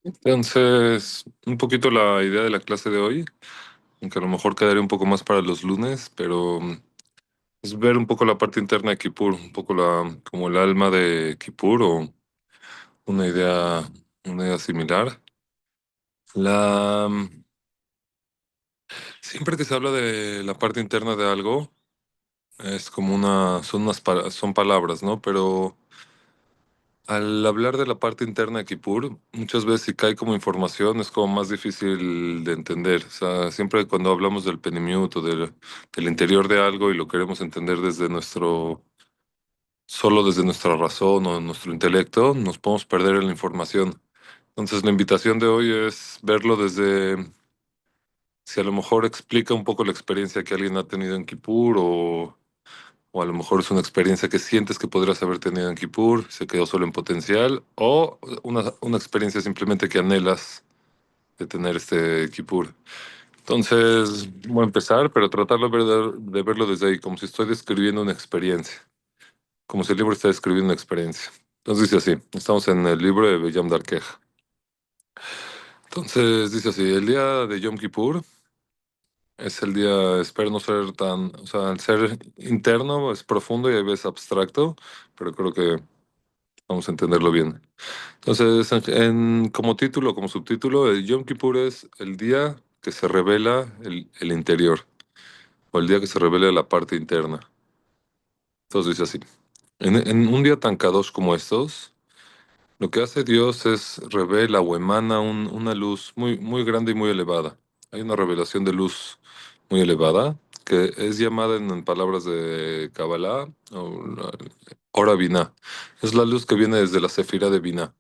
Entonces, un poquito la idea de la clase de hoy, aunque a lo mejor quedaría un poco más para los lunes, pero es ver un poco la parte interna de Kippur, un poco como el alma de Kippur o una idea similar. La, Siempre que se habla de la parte interna de algo, es como son palabras, ¿no? Pero al hablar de la parte interna de Kippur, muchas veces si cae como información es como más difícil de entender. O sea, siempre cuando hablamos del penimiut o del interior de algo y lo queremos entender solo desde nuestra razón o nuestro intelecto, nos podemos perder en la información. Entonces la invitación de hoy es verlo desde, si a lo mejor explica un poco la experiencia que alguien ha tenido en Kippur o a lo mejor es una experiencia que sientes que podrías haber tenido en Kippur, se quedó solo en potencial, o una experiencia simplemente que anhelas de tener este Kippur. Entonces, voy a empezar, pero tratarlo de verlo desde ahí, como si estoy describiendo una experiencia, como si el libro está describiendo una experiencia. Entonces dice así, estamos en el libro de Bellam Darkej. Entonces dice así, el día de Yom Kippur es el día, espero no ser tan, o sea, el ser interno es profundo y a veces abstracto, pero creo que vamos a entenderlo bien. Entonces, como título, como subtítulo, el Yom Kippur es el día que se revela el interior, o el día que se revela la parte interna. Entonces dice así, en un día tan kadosh como estos, lo que hace Dios es revela o emana una luz muy, muy grande y muy elevada. Hay una revelación de luz muy elevada que es llamada en palabras de Kabbalah o Ora Binah. Es la luz que viene desde la Sefirá de Binah.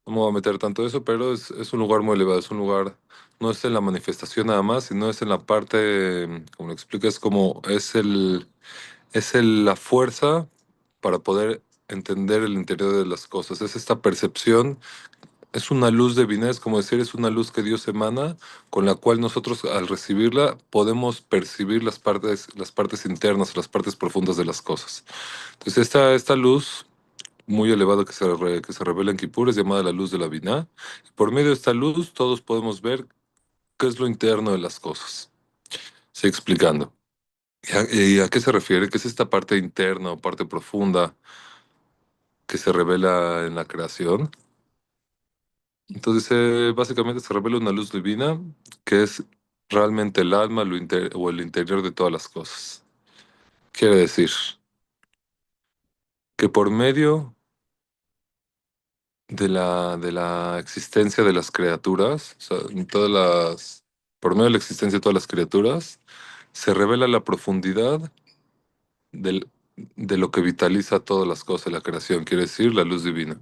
No me voy a meter tanto eso, pero es un lugar muy elevado, es un lugar, no es en la manifestación nada más, sino es en la parte, como lo explica, es como, la fuerza para poder entender el interior de las cosas, es esta percepción, es una luz divina, es como decir, es una luz que Dios emana, con la cual nosotros al recibirla podemos percibir las partes internas, las partes profundas de las cosas. Entonces esta luz muy elevado que se revela en Kippur, es llamada la luz de la Binah. Por medio de esta luz, todos podemos ver qué es lo interno de las cosas. Sigue explicando. ¿Y a qué se refiere? ¿Qué es esta parte interna o parte profunda que se revela en la creación? Entonces, básicamente se revela una luz divina que es realmente el alma o el interior de todas las cosas. Quiere decir que por medio de la existencia de las criaturas, o sea, por medio de la existencia de todas las criaturas, se revela la profundidad del, de lo que vitaliza todas las cosas de la creación, quiere decir la luz divina.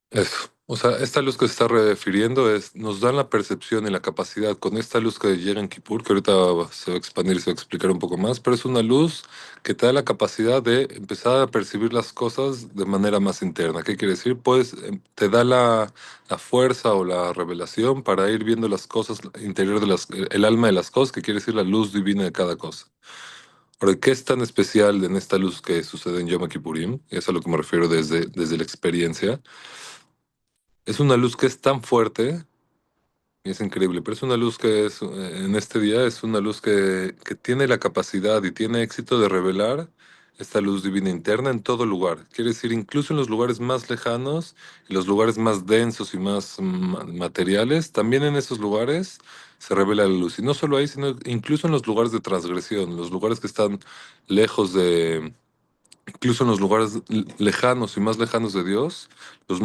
Eso. O sea, esta luz que se está refiriendo nos da la percepción y la capacidad con esta luz que llega en Kippur, que ahorita se va a expandir y se va a explicar un poco más, pero es una luz que te da la capacidad de empezar a percibir las cosas de manera más interna. ¿Qué quiere decir? Pues te da la fuerza o la revelación para ir viendo las cosas interior el alma de las cosas, que quiere decir la luz divina de cada cosa. Ahora, ¿qué es tan especial en esta luz que sucede en Yom Kippurim? Y es a lo que me refiero desde la experiencia. Es una luz que es tan fuerte y es increíble, pero es una luz que en este día es una luz que tiene la capacidad y tiene éxito de revelar esta luz divina interna en todo lugar. Quiere decir, incluso en los lugares más lejanos y los lugares más densos y más materiales, también en esos lugares se revela la luz. Y no solo ahí, sino incluso en los lugares de transgresión, los lugares que están lejos incluso en los lugares lejanos y más lejanos de Dios, los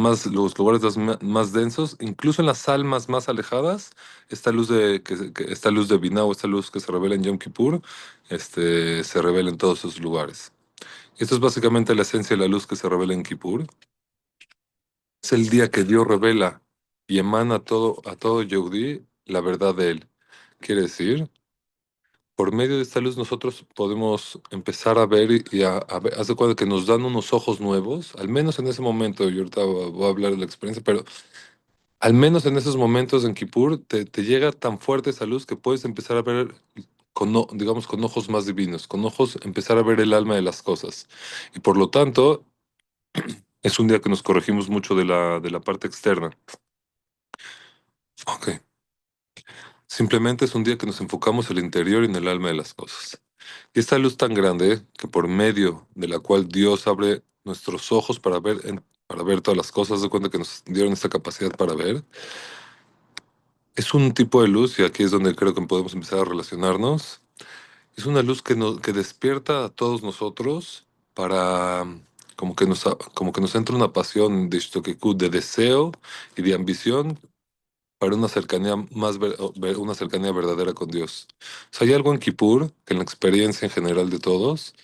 lugares más densos, incluso en las almas más alejadas, esta luz de Binah o esta luz que se revela en Yom Kippur, se revela en todos esos lugares. Y esto es básicamente la esencia de la luz que se revela en Kippur. Es el día que Dios revela y emana a todo Yehudí la verdad de él. Quiere decir, por medio de esta luz nosotros podemos empezar a ver y a ver, haz de cuenta que nos dan unos ojos nuevos, al menos en ese momento, y ahorita voy a hablar de la experiencia, pero al menos en esos momentos en Kippur te llega tan fuerte esa luz que puedes empezar a ver digamos, con ojos más divinos, con ojos, empezar a ver el alma de las cosas. Y por lo tanto, Es un día que nos corregimos mucho de la parte externa. Ok. Simplemente es un día que nos enfocamos en el interior y en el alma de las cosas. Y esta luz tan grande que por medio de la cual Dios abre nuestros ojos para ver todas las cosas, de cuenta que nos dieron esta capacidad para ver, es un tipo de luz, y aquí es donde creo que podemos empezar a relacionarnos. Es una luz que despierta a todos nosotros para como que nos entra una pasión de Shtokeku, de deseo y de ambición para una cercanía una cercanía verdadera con Dios. O sea, hay algo en Kippur, que en la experiencia en general de todos,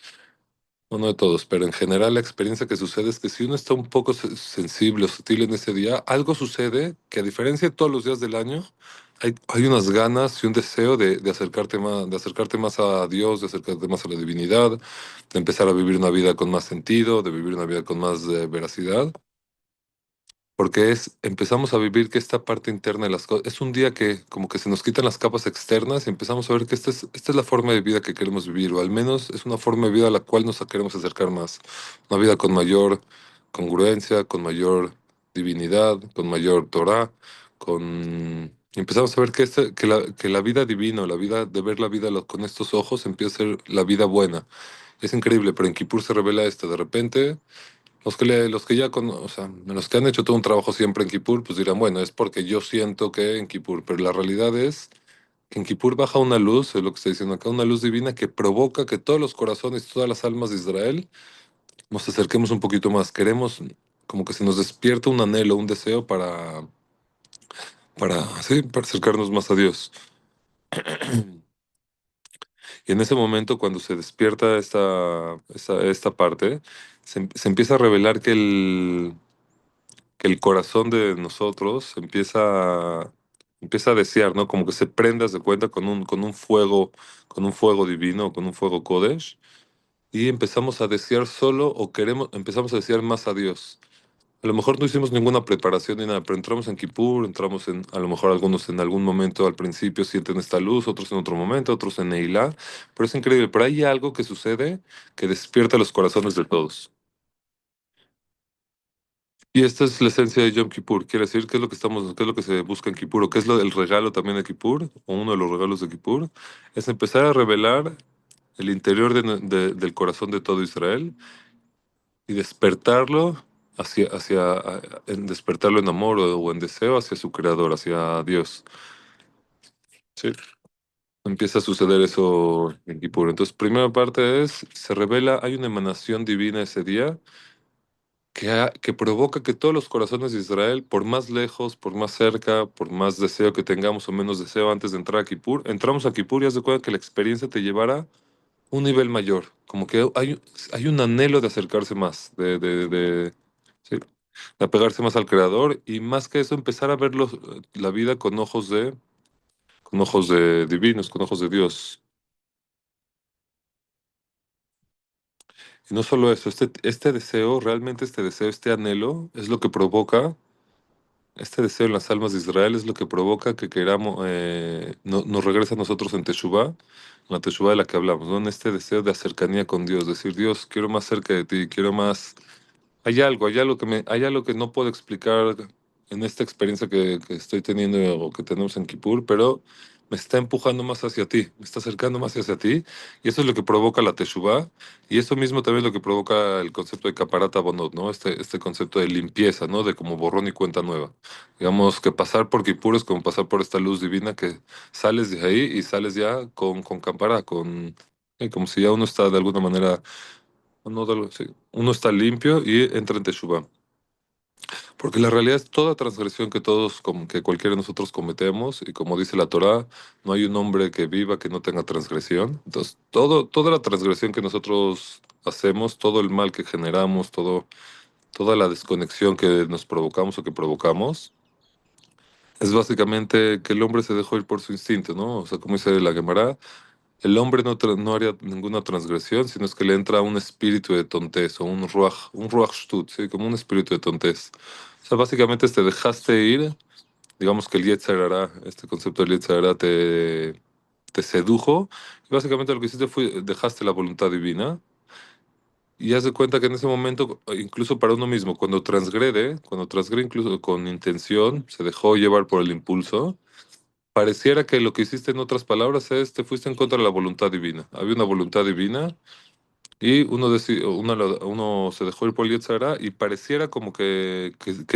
no, no de todos, pero en general la experiencia que sucede es que si uno está un poco sensible o sutil en ese día, algo sucede que a diferencia de todos los días del año, hay unas ganas y un deseo de acercarte más a Dios, de acercarte más a la divinidad, de empezar a vivir una vida con más sentido, de vivir una vida con más veracidad. Porque empezamos a vivir que esta parte interna de las cosas, es un día que como que se nos quitan las capas externas y empezamos a ver que esta es la forma de vida que queremos vivir, o al menos es una forma de vida a la cual nos queremos acercar más. Una vida con mayor congruencia, con mayor divinidad, con mayor Torah, y empezamos a ver que la vida divina, o la vida de ver la vida con estos ojos, empieza a ser la vida buena. Es increíble, pero en Kippur se revela esto. De repente los que ya o sea, los que han hecho todo un trabajo siempre en Kippur, pues dirán, bueno, es porque yo siento que en Kippur, pero la realidad es que en Kippur baja una luz, es lo que está diciendo acá, una luz divina que provoca que todos los corazones, todas las almas de Israel nos acerquemos un poquito más. Queremos, como que se nos despierta un anhelo, un deseo sí, para acercarnos más a Dios. Y en ese momento, cuando se despierta esta parte, se empieza a revelar que el corazón de nosotros empieza a desear, ¿no? Como que se prenda, se cuenta con un fuego divino, con un fuego Kodesh, y empezamos a desear solo empezamos a desear más a Dios. A lo mejor no hicimos ninguna preparación ni nada, pero entramos en Kippur, a lo mejor algunos en algún momento al principio sienten esta luz, otros en otro momento, otros en Neilá, pero es increíble, pero hay algo que sucede que despierta los corazones de todos. Y esta es la esencia de Yom Kippur. Quiere decir qué es lo que se busca en Kippur, o qué es el regalo también de Kippur, o uno de los regalos de Kippur, es empezar a revelar el interior del corazón de todo Israel y despertarlo despertarlo en amor o en deseo hacia su creador, hacia Dios. Sí. Empieza a suceder eso en Kippur. Entonces, primera parte se revela, hay una emanación divina ese día que provoca que todos los corazones de Israel, por más lejos, por más cerca, por más deseo que tengamos o menos deseo antes de entrar a Kippur, entramos a Kippur y haz de cuenta que la experiencia te llevará a un nivel mayor, como que hay un anhelo de acercarse más, sí, de apegarse más al Creador y más que eso empezar a ver la vida con ojos de divinos, con ojos de Dios. Y no solo eso, este deseo, realmente este deseo, este anhelo, es lo que provoca. Este deseo en las almas de Israel es lo que provoca que queramos, nos regresa a nosotros en Teshuvah, en la Teshuvah de la que hablamos, ¿no? En este deseo de cercanía con Dios, decir, Dios, quiero más cerca de ti, quiero más. Hay algo que no puedo explicar en esta experiencia que estoy teniendo o que tenemos en Kippur, pero me está empujando más hacia ti, me está acercando más hacia ti, y eso es lo que provoca la Teshuvah, y eso mismo también es lo que provoca el concepto de Kaparata Bonot, ¿no? Este concepto de limpieza, ¿no? De como borrón y cuenta nueva. Digamos que pasar por Kippur es como pasar por esta luz divina que sales de ahí y sales ya con Kapara, como si ya uno está de alguna manera sí. Uno está limpio y entra en Teshuvah. Porque la realidad es toda transgresión que cualquiera de nosotros cometemos, y como dice la Torá, no hay un hombre que viva que no tenga transgresión. Entonces, toda la transgresión que nosotros hacemos, todo el mal que generamos, toda la desconexión que nos provocamos o que provocamos, es básicamente que el hombre se dejó ir por su instinto, ¿no? O sea, como dice la Gemara, el hombre no haría ninguna transgresión, sino es que le entra un espíritu de tontez o un ruach shtut, ¿sí? Como un espíritu de tontez. O sea, básicamente te dejaste ir, digamos que el Yetzer Hara, este concepto del Yetzer Hara te sedujo, y básicamente lo que hiciste fue dejaste la voluntad divina Y haz de cuenta que en ese momento, incluso para uno mismo, cuando transgrede incluso con intención, se dejó llevar por el impulso, pareciera que lo que hiciste en otras palabras es te fuiste en contra de la voluntad divina. Había una voluntad divina y uno se dejó ir por el Yetzer Hara y pareciera como que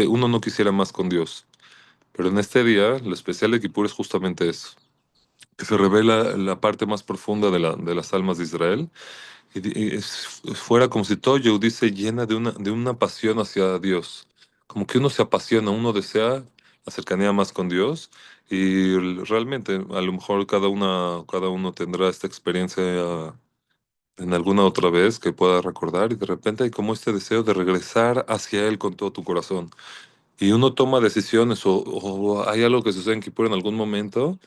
uno no quisiera más con Dios. Pero en este día, lo especial de Kippur es justamente eso, que se revela la parte más profunda de las almas de Israel. Fuera como si todo Yehudí se llena de una pasión hacia Dios. Como que uno se apasiona, uno desea la cercanía más con Dios. Y realmente, a lo mejor cada uno tendrá esta experiencia en alguna otra vez que pueda recordar. Y de repente hay como este deseo de regresar hacia Él con todo tu corazón. Y uno toma decisiones o hay algo que sucede en Kippur en algún momento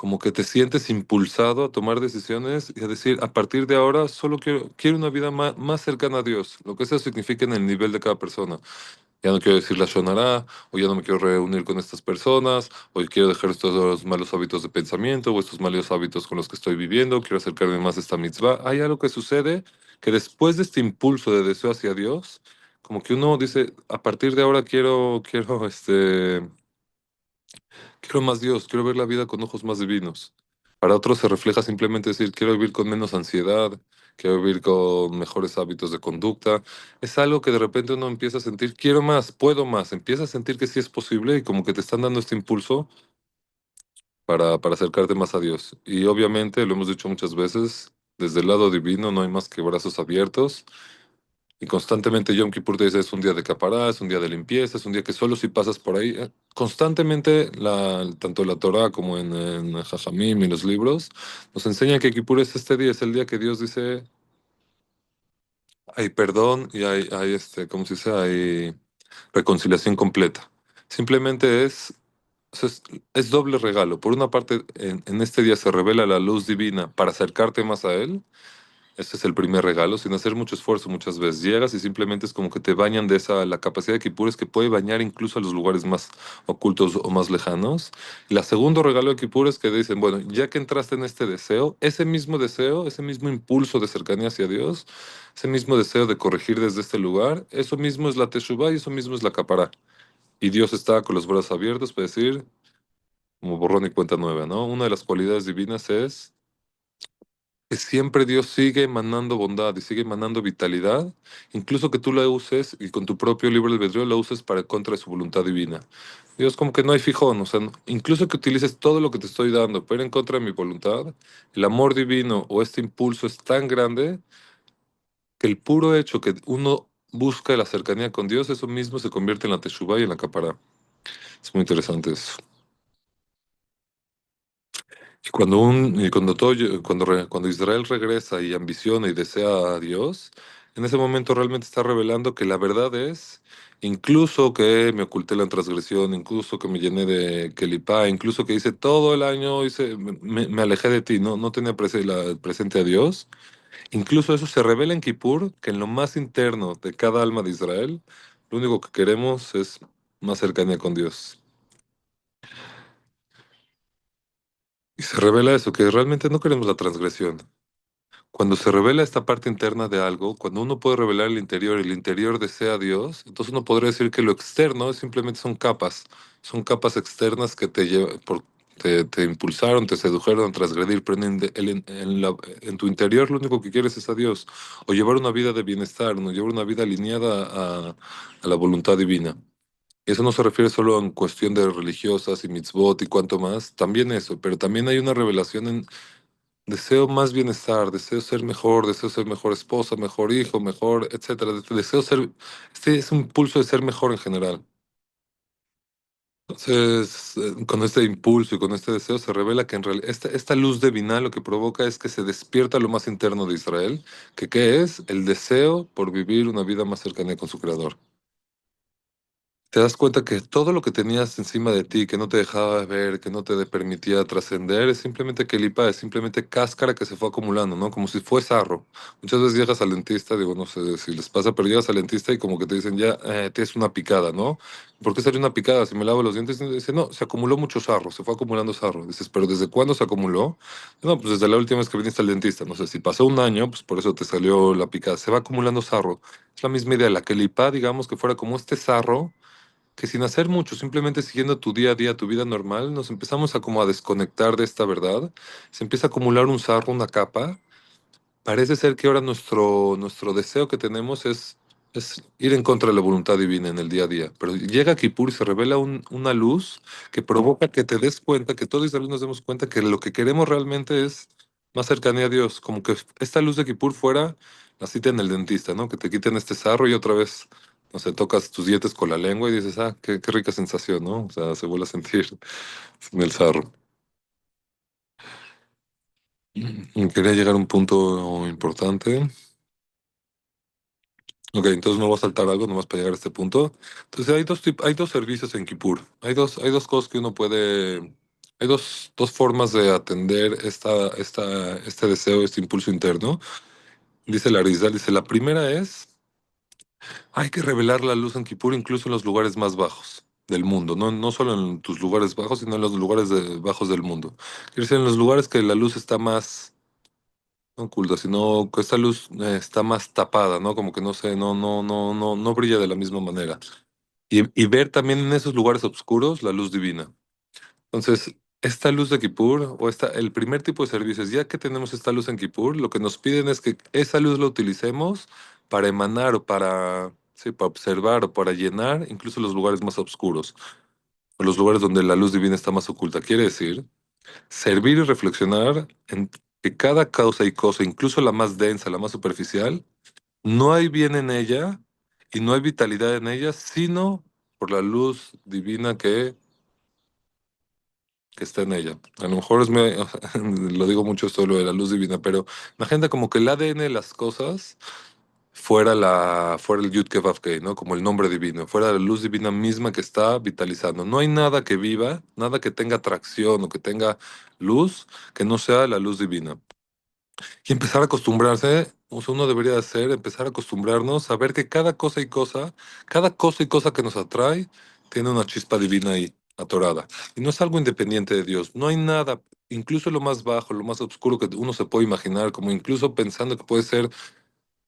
como que te sientes impulsado a tomar decisiones y a decir, a partir de ahora solo quiero una vida más cercana a Dios, lo que eso significa en el nivel de cada persona. Ya no quiero decir la Shonará, o ya no me quiero reunir con estas personas, o quiero dejar estos malos hábitos de pensamiento, o estos malos hábitos con los que estoy viviendo, quiero acercarme más a esta mitzvah. Hay algo que sucede que después de este impulso de deseo hacia Dios, como que uno dice, a partir de ahora quiero más Dios, quiero ver la vida con ojos más divinos. Para otros se refleja simplemente decir, quiero vivir con menos ansiedad, quiero vivir con mejores hábitos de conducta. Es algo que de repente uno empieza a sentir, quiero más, puedo más, empieza a sentir que sí es posible y como que te están dando este impulso para acercarte más a Dios. Y obviamente, lo hemos dicho muchas veces, desde el lado divino no hay más que brazos abiertos y constantemente Yom Kippur te dice es un día de capará, es un día de limpieza, es un día que solo si pasas por ahí, constantemente tanto la Torah como en Jajamim y los libros nos enseñan que Kippur es este día, es el día que Dios dice hay perdón y hay ¿cómo se dice? Hay reconciliación completa. Simplemente o sea, es doble regalo. Por una parte, en este día se revela la luz divina para acercarte más a Él. Este es el primer regalo, sin hacer mucho esfuerzo muchas veces. Llegas y simplemente es como que te bañan la capacidad de Kipur es que puede bañar incluso a los lugares más ocultos o más lejanos. Y la segundo regalo de Kipur es que dicen, bueno, ya que entraste en este deseo, ese mismo impulso de cercanía hacia Dios, ese mismo deseo de corregir desde este lugar, eso mismo es la Teshuvah y eso mismo es la Capará. Y Dios está con los brazos abiertos para decir, como borrón y cuenta nueva, ¿no? Una de las cualidades divinas es que siempre Dios sigue emanando bondad y sigue emanando vitalidad, incluso que tú la uses y con tu propio libre albedrío la uses para contra de su voluntad divina. Dios como que no hay fijón, o sea, incluso que utilices todo lo que te estoy dando, pero en contra de mi voluntad, el amor divino o este impulso es tan grande que el puro hecho que uno busca la cercanía con Dios, eso mismo se convierte en la Teshuvah y en la Capará. Es muy interesante eso. Cuando Israel regresa y ambiciona y desea a Dios, en ese momento realmente está revelando que la verdad es, incluso que me oculté la transgresión, incluso que me llené de kelipá, incluso que hice todo el año, me alejé de ti, no tenía presente a Dios, incluso eso se revela en Kippur, que en lo más interno de cada alma de Israel, lo único que queremos es más cercanía con Dios. Y se revela eso, que realmente no queremos la transgresión. Cuando se revela esta parte interna de algo, cuando uno puede revelar el interior desea a Dios, entonces uno podría decir que lo externo simplemente son capas externas que te impulsaron, te sedujeron a transgredir, pero en tu interior lo único que quieres es a Dios, o llevar una vida de bienestar, no llevar una vida alineada a la voluntad divina. Y eso no se refiere solo en cuestión de religiosas y mitzvot y cuanto más, también eso, pero también hay una revelación. Deseo más bienestar, deseo ser mejor esposa, mejor hijo, mejor, etcétera. Este es un impulso de ser mejor en general. Entonces, con este impulso y con este deseo se revela que en realidad esta luz divina lo que provoca es que se despierta lo más interno de Israel, que ¿qué es? El deseo por vivir una vida más cercana con su Creador. te das cuenta que todo lo que tenías encima de ti, que no te dejaba ver, que no te permitía trascender, es simplemente kelipa, es simplemente cáscara que se fue acumulando, ¿no? Como si fue sarro. Muchas veces llegas al dentista, digo, no sé si les pasa, pero llegas al dentista y como que te dicen, ya, tienes una picada, ¿no? ¿Por qué salió una picada? Si me lavo los dientes, y dice, no, se acumuló mucho sarro, se fue acumulando sarro. Dices, pero ¿desde cuándo se acumuló? No, pues desde la última vez que viniste al dentista, no sé, si pasó un año, pues por eso te salió la picada. Se va acumulando sarro. Es la misma idea, la kelipa, digamos que fuera como este sarro que sin hacer mucho, simplemente siguiendo tu día a día, tu vida normal, nos empezamos a como a desconectar de esta verdad. Se empieza a acumular un sarro, una capa. Parece ser que ahora nuestro deseo que tenemos es ir en contra de la voluntad divina en el día a día. Pero llega Kippur y se revela una luz que provoca que te des cuenta, que todos Israel nos demos cuenta que lo que queremos realmente es más cercanía a Dios. Como que esta luz de Kippur fuera la cita en el dentista, ¿no? Que te quiten este sarro y otra vez, no sé, tocas tus dientes con la lengua y dices, ah, qué rica sensación, ¿no? O sea, se vuelve a sentir sin el sarro. Y quería llegar a un punto importante. Ok, entonces me voy a saltar algo nomás para llegar a este punto. Entonces hay dos servicios en Kippur. Hay dos cosas que uno puede, hay dos formas de atender este deseo, este impulso interno. Dice la Arizal, dice, la primera es, hay que revelar la luz en Kippur incluso en los lugares más bajos del mundo, no solo en tus lugares bajos, sino en los lugares bajos del mundo. Quiere decir, en los lugares que la luz está más, no oculta, sino que esta luz está más tapada, ¿no? Como que no sé, no brilla de la misma manera. Y ver también en esos lugares oscuros la luz divina. Entonces, esta luz de Kippur, el primer tipo de servicios, ya que tenemos esta luz en Kippur, lo que nos piden es que esa luz la utilicemos para emanar o para, sí, para observar o para llenar incluso los lugares más oscuros, o los lugares donde la luz divina está más oculta. Quiere decir, servir y reflexionar en que cada causa y cosa, incluso la más densa, la más superficial, no hay bien en ella y no hay vitalidad en ella, sino por la luz divina que está en ella. A lo mejor lo digo mucho esto lo de la luz divina, pero imagina como que el ADN de las cosas fuera el Yud Kef Vav Kei, ¿no? Como el nombre divino, fuera la luz divina misma que está vitalizando. No hay nada que viva, nada que tenga atracción o que tenga luz que no sea la luz divina. Y empezar a acostumbrarse, o sea, uno debería hacer, empezar a acostumbrarnos a ver que cada cosa y cosa que nos atrae, tiene una chispa divina ahí, atorada. Y no es algo independiente de Dios. No hay nada, incluso lo más bajo, lo más oscuro que uno se puede imaginar, como incluso pensando que puede ser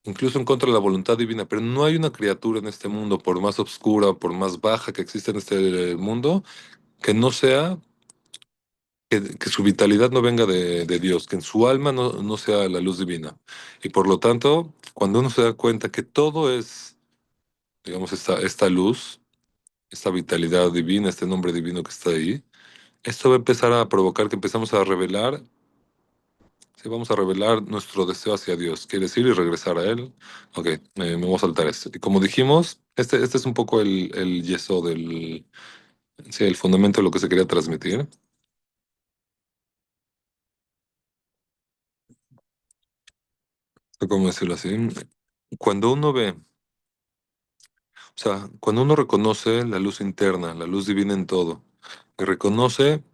incluso en contra de la voluntad divina, pero no hay una criatura en este mundo, por más oscura, por más baja que exista en este mundo, que no sea que su vitalidad no venga de Dios, que en su alma no sea la luz divina. Y por lo tanto, cuando uno se da cuenta que todo es, digamos, esta luz, esta vitalidad divina, este nombre divino que está ahí, esto va a empezar a provocar que empezamos a revelar, sí, vamos a revelar nuestro deseo hacia Dios, quiere decir, y regresar a Él. Ok, me voy a saltar esto. Y como dijimos, este es un poco el yeso sí, el fundamento de lo que se quería transmitir. No sé cómo decirlo así. Cuando uno ve, o sea, cuando uno reconoce la luz interna, la luz divina en todo, y reconoce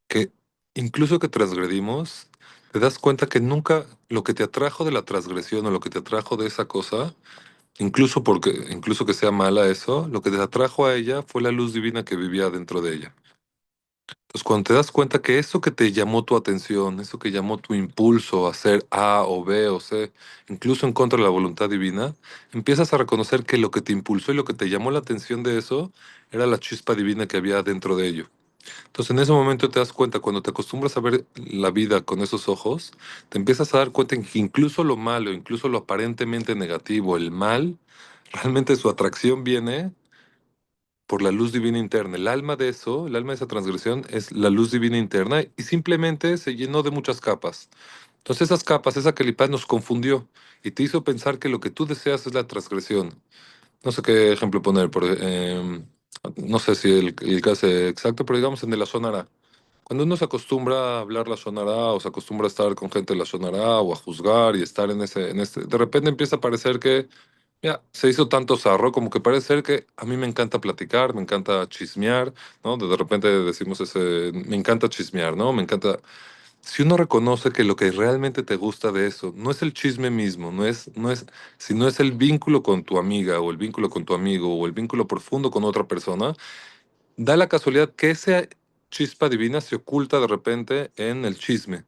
que incluso que transgredimos, te das cuenta que nunca lo que te atrajo de la transgresión o lo que te atrajo de esa cosa, incluso que sea mala eso, lo que te atrajo a ella fue la luz divina que vivía dentro de ella. Entonces, cuando te das cuenta que eso que te llamó tu atención, eso que llamó tu impulso a hacer A o B o C, incluso en contra de la voluntad divina, empiezas a reconocer que lo que te impulsó y lo que te llamó la atención de eso era la chispa divina que había dentro de ello. Entonces, en ese momento te das cuenta, cuando te acostumbras a ver la vida con esos ojos, te empiezas a dar cuenta en que incluso lo malo, incluso lo aparentemente negativo, el mal, realmente su atracción viene por la luz divina interna. El alma de eso, el alma de esa transgresión es la luz divina interna y simplemente se llenó de muchas capas. Entonces esas capas, esa calipaz nos confundió y te hizo pensar que lo que tú deseas es la transgresión. No sé qué ejemplo poner, no sé si el caso es exacto, pero digamos en el la sonara. Cuando uno se acostumbra a hablar la sonara o se acostumbra a estar con gente de la sonara o a juzgar y estar en de repente empieza a parecer que Ya, se hizo tanto zarro como que parece ser que a mí me encanta platicar, me encanta chismear, ¿no? De repente decimos ese, me encanta chismear, ¿no? Me encanta. Si uno reconoce que lo que realmente te gusta de eso no es el chisme mismo, sino es el vínculo con tu amiga o el vínculo con tu amigo o el vínculo profundo con otra persona, da la casualidad que esa chispa divina se oculta de repente en el chisme.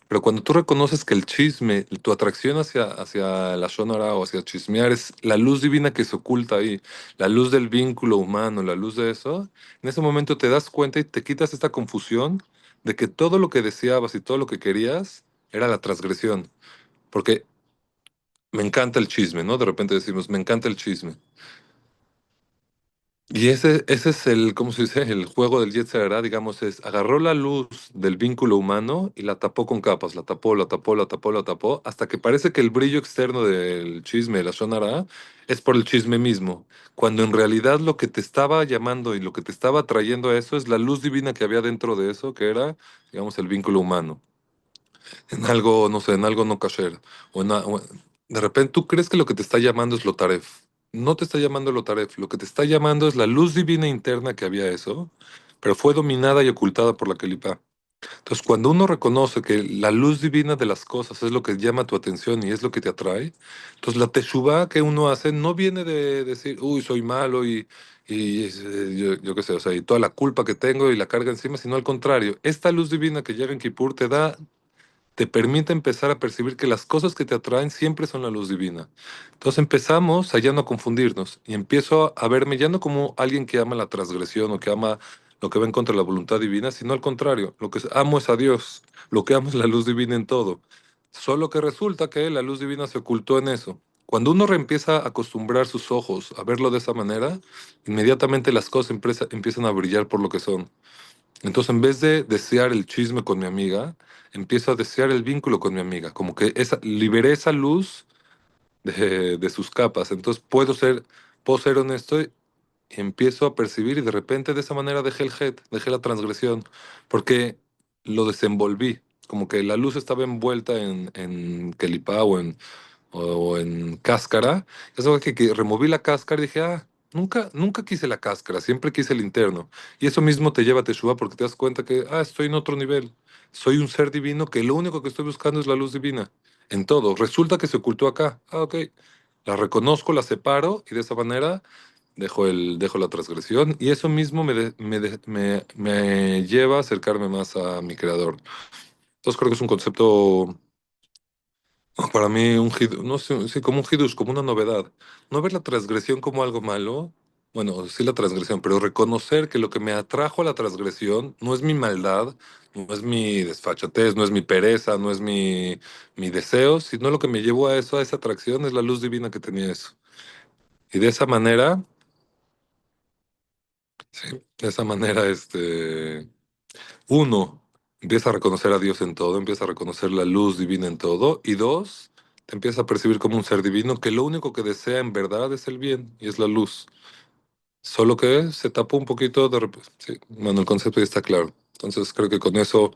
Pero cuando tú reconoces que el chisme, tu atracción hacia la shonara o hacia chismear es la luz divina que se oculta ahí, la luz del vínculo humano, la luz de eso, en ese momento te das cuenta y te quitas esta confusión de que todo lo que deseabas y todo lo que querías era la transgresión. Porque me encanta el chisme, ¿no? De repente decimos, me encanta el chisme. Y ese es el, ¿cómo se dice? El juego del Yetzer Hara, digamos, es agarró la luz del vínculo humano y la tapó con capas, la tapó, la tapó, la tapó, la tapó, hasta que parece que el brillo externo del chisme, de la Shonara, es por el chisme mismo, cuando en realidad lo que te estaba llamando y lo que te estaba trayendo a eso es la luz divina que había dentro de eso, que era, digamos, el vínculo humano en algo, no sé, en algo no kasher. De repente tú crees que lo que te está llamando es lo taref. No te está llamando lo taref. Lo que te está llamando es la luz divina interna que había eso, pero fue dominada y ocultada por la Kelipá. Entonces, cuando uno reconoce que la luz divina de las cosas es lo que llama tu atención y es lo que te atrae, entonces la teshuvá que uno hace no viene de decir, uy, soy malo yo qué sé, o sea, y toda la culpa que tengo y la carga encima, sino al contrario, esta luz divina que llega en Kippur te permite empezar a percibir que las cosas que te atraen siempre son la luz divina. Entonces empezamos a ya no confundirnos y empiezo a verme ya no como alguien que ama la transgresión o que ama lo que va en contra de la voluntad divina, sino al contrario, lo que amo es a Dios, lo que amo es la luz divina en todo. Solo que resulta que la luz divina se ocultó en eso. Cuando uno reempieza a acostumbrar sus ojos a verlo de esa manera, inmediatamente las cosas empiezan a brillar por lo que son. Entonces, en vez de desear el chisme con mi amiga, empiezo a desear el vínculo con mi amiga, como que liberé esa luz de sus capas. Entonces, puedo ser honesto y empiezo a percibir y de repente de esa manera dejé el het, dejé la transgresión, porque lo desenvolví, como que la luz estaba envuelta en kelipá o en cáscara. Eso fue que removí la cáscara y dije, nunca quise la cáscara, siempre quise el interno. Y eso mismo te lleva a Teshuvah porque te das cuenta que, estoy en otro nivel. Soy un ser divino que lo único que estoy buscando es la luz divina. En todo. Resulta que se ocultó acá. Ok. La reconozco, la separo y de esa manera dejo la transgresión. Y eso mismo me lleva a acercarme más a mi creador. Entonces creo que es un concepto para mí, no sé, sí, como un hidush, como una novedad. No ver la transgresión como algo malo, bueno, sí la transgresión, pero reconocer que lo que me atrajo a la transgresión no es mi maldad, no es mi desfachatez, no es mi pereza, no es mi deseo, sino lo que me llevó a eso, a esa atracción, es la luz divina que tenía eso. Y de esa manera, sí, de esa manera, uno, empieza a reconocer a Dios en todo, empieza a reconocer la luz divina en todo. Y dos, te empieza a percibir como un ser divino que lo único que desea en verdad es el bien y es la luz. Solo que se tapó un poquito de repente. Sí, bueno, el concepto ya está claro. Entonces creo que con eso,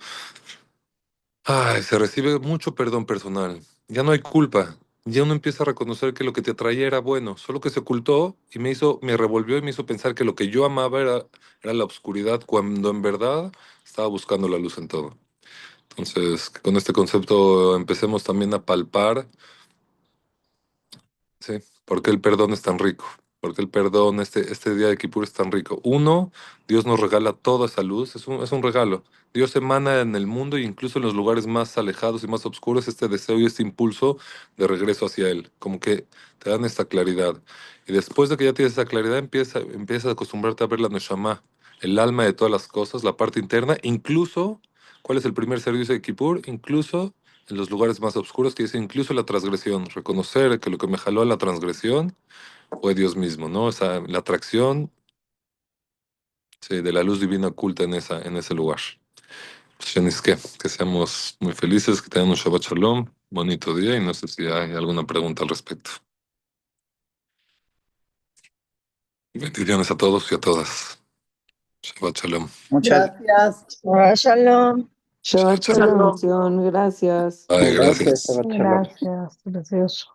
se recibe mucho perdón personal. Ya no hay culpa. Ya uno empieza a reconocer que lo que te atraía era bueno, solo que se ocultó y me revolvió y me hizo pensar que lo que yo amaba era la oscuridad, cuando en verdad estaba buscando la luz en todo. Entonces, que con este concepto empecemos también a palpar, ¿sí? ¿Por qué el perdón es tan rico? ¿Por qué el perdón, este día de Kippur es tan rico? Uno, Dios nos regala toda esa luz, es un regalo. Dios emana en el mundo e incluso en los lugares más alejados y más oscuros este deseo y este impulso de regreso hacia Él, como que te dan esta claridad. Y después de que ya tienes esa claridad, empiezas a acostumbrarte a ver la Neshama, el alma de todas las cosas, la parte interna, incluso, ¿cuál es el primer servicio de Kippur? Incluso en los lugares más oscuros, que dice incluso la transgresión, reconocer que lo que me jaló a la transgresión fue Dios mismo, ¿no? O sea, la atracción, sí, de la luz divina oculta en ese lugar. Pues, Shanice, que seamos muy felices, que tengan un Shabbat Shalom, bonito día y no sé si hay alguna pregunta al respecto. Bendiciones a todos y a todas. Shabbat Shalom. Muchas Gracias. Shalom. Shabbat Shabbat Shalom. Shalom, Sion, gracias. Ay, gracias, gracias. Shabbat Shalom. Gracias, precioso.